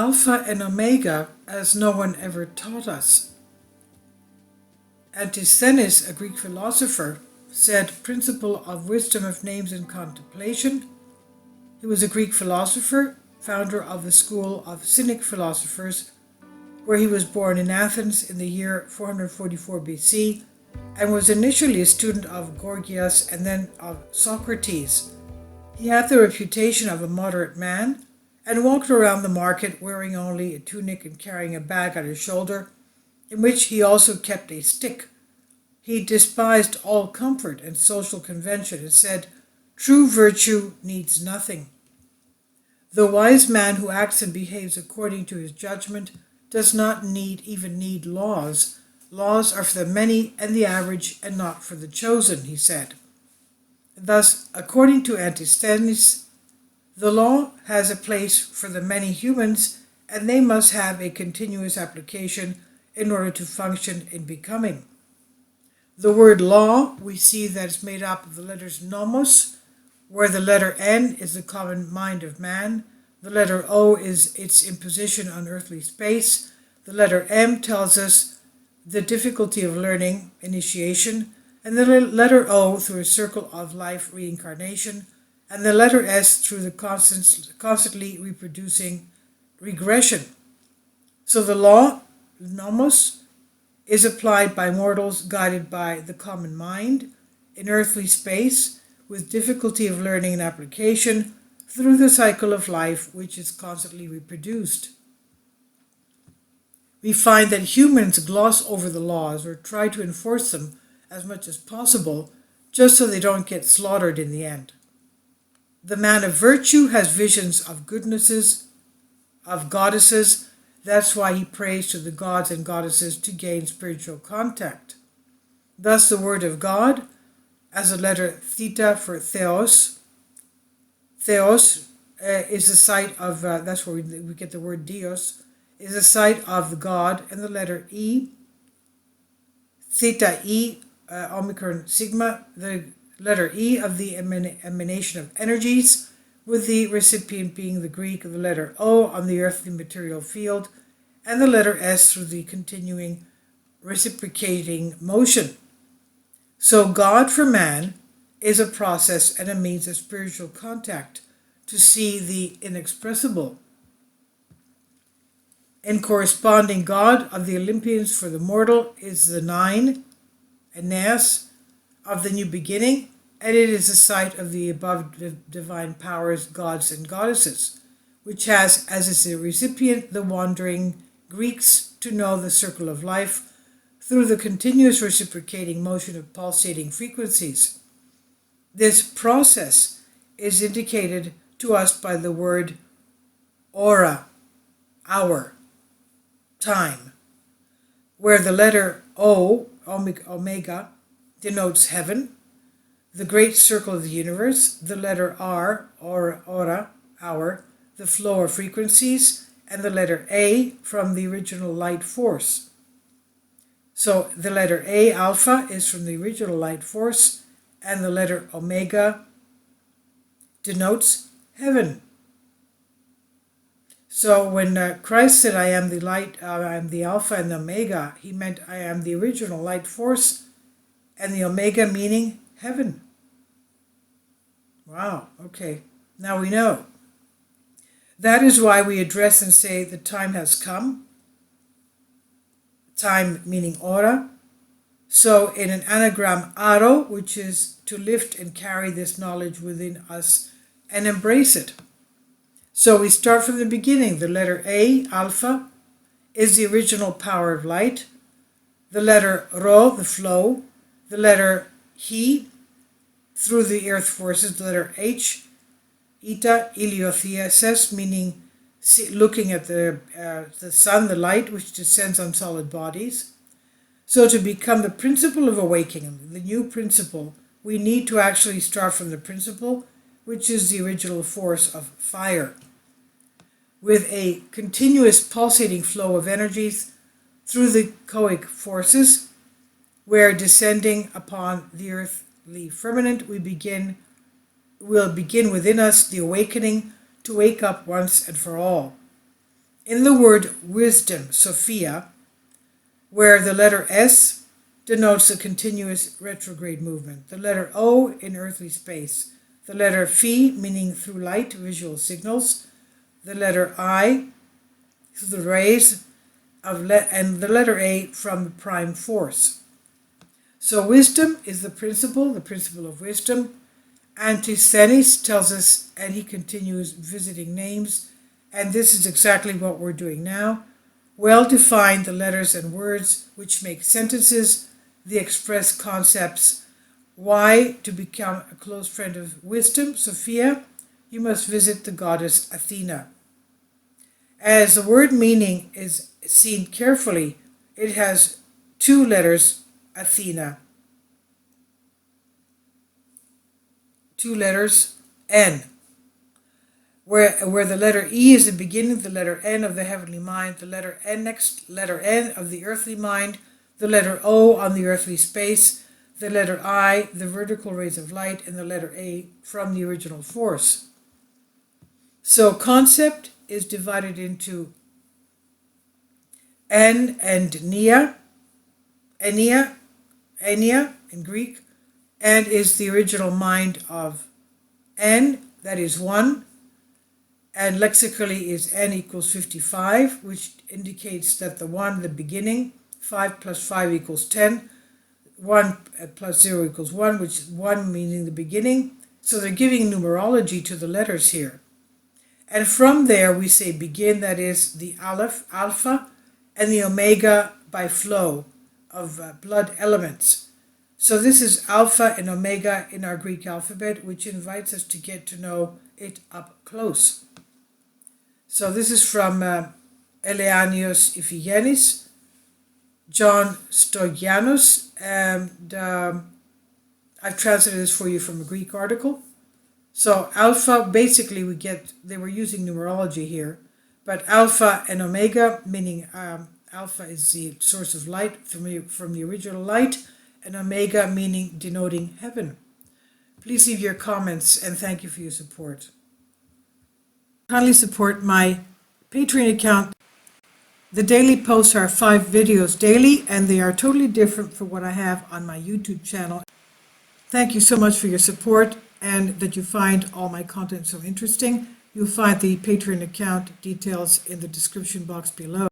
Alpha and Omega as no one ever taught us. Antisthenes, a Greek philosopher, said principle of wisdom of names and contemplation. He was a Greek philosopher, founder of the school of Cynic philosophers, where he was born in Athens in the year 444 BC and was initially a student of Gorgias and then of Socrates. He had the reputation of a moderate man and walked around the market wearing only a tunic and carrying a bag on his shoulder, in which he also kept a stick. He despised all comfort and social convention and said, "True virtue needs nothing." The wise man who acts and behaves according to his judgment does not even need laws. Laws are for the many and the average and not for the chosen, he said. Thus, according to Antisthenes, the law has a place for the many humans and they must have a continuous application in order to function in becoming. The word law, we see that it's made up of the letters nomos, where the letter N is the common mind of man, the letter O is its imposition on earthly space, the letter M tells us the difficulty of learning, initiation, and the letter O through a circle of life, reincarnation, and the letter S through the constantly reproducing regression. So the law, nomos, is applied by mortals guided by the common mind in earthly space with difficulty of learning and application through the cycle of life which is constantly reproduced. We find that humans gloss over the laws or try to enforce them as much as possible just so they don't get slaughtered in the end. The man of virtue has visions of goodnesses, of goddesses. That's why he prays to the gods and goddesses to gain spiritual contact. Thus the word of God, as a letter theta for theos. Theos is the site of, that's where we get the word Dios, is the site of the God, and the letter E, theta E, Omicron Sigma, the letter E of the emanation of energies, with the recipient being the Greek of the letter O on the earthly material field, and the letter S through the continuing reciprocating motion. So God for man is a process and a means of spiritual contact to see the inexpressible. And corresponding God of the Olympians for the mortal is the nine, Aeneas, of the new beginning, and it is the site of the above divine powers, gods and goddesses, which has as its recipient the wandering Greeks to know the circle of life through the continuous reciprocating motion of pulsating frequencies. This process is indicated to us by the word aura, hour, time, where the letter O, omega, denotes heaven, the great circle of the universe, the letter R, aura, hour, the flow of frequencies, and the letter A from the original light force. So the letter A, alpha, is from the original light force, and the letter omega denotes heaven. So when Christ said, "I am the light, I am the alpha and the omega," he meant I am the original light force, and the omega meaning heaven. Wow, okay, now we know. That is why we address and say the time has come. Time meaning aura. So in an anagram, aro, which is to lift and carry this knowledge within us and embrace it. So we start from the beginning. The letter A, alpha, is the original power of light. The letter Rho, the flow. The letter He, through the earth forces. The letter H, Eta, iliothesis, meaning looking at the sun, the light, which descends on solid bodies. So to become the principle of awakening, the new principle, we need to actually start from the principle, which is the original force of fire, with a continuous pulsating flow of energies through the echoic forces, where descending upon the earthly firmament will begin within us the awakening to wake up once and for all. In the word wisdom, Sophia, where the letter S denotes a continuous retrograde movement, the letter O in earthly space, the letter Phi, meaning through light, visual signals, the letter I, through the rays, and the letter A from the prime force. So wisdom is the principle of wisdom. Antisthenes tells us, and he continues visiting names, and this is exactly what we're doing now. Well define the letters and words which make sentences, the express concepts. Why? To become a close friend of wisdom, Sophia, you must visit the goddess Athena. As the word meaning is seen carefully, it has two letters, Athena. Two letters, N. Where the letter E is the beginning, the letter N of the heavenly mind, the letter N next, letter N of the earthly mind, the letter O on the earthly space, the letter I, the vertical rays of light, and the letter A from the original force. So concept is divided into N and Enia, Enia in Greek, and is the original mind of N, that is 1, and lexically is N equals 55, which indicates that the 1, the beginning, 5 plus 5 equals 10, 1 plus 0 equals 1, which is 1 meaning the beginning. So they're giving numerology to the letters here. And from there we say begin, that is the Aleph, Alpha, and the Omega by flow of blood elements. So this is Alpha and Omega in our Greek alphabet, which invites us to get to know it up close. So this is from Eleanios Iphigenius, John Stogianos, and I've translated this for you from a Greek article. So Alpha, basically they were using numerology here, but Alpha and Omega, meaning Alpha is the source of light from the original light, and Omega meaning denoting heaven. Please leave your comments and thank you for your support. Kindly support my Patreon account. The daily posts are 5 videos daily, and they are totally different from what I have on my YouTube channel. Thank you so much for your support and that you find all my content so interesting. You'll find the Patreon account details in the description box below.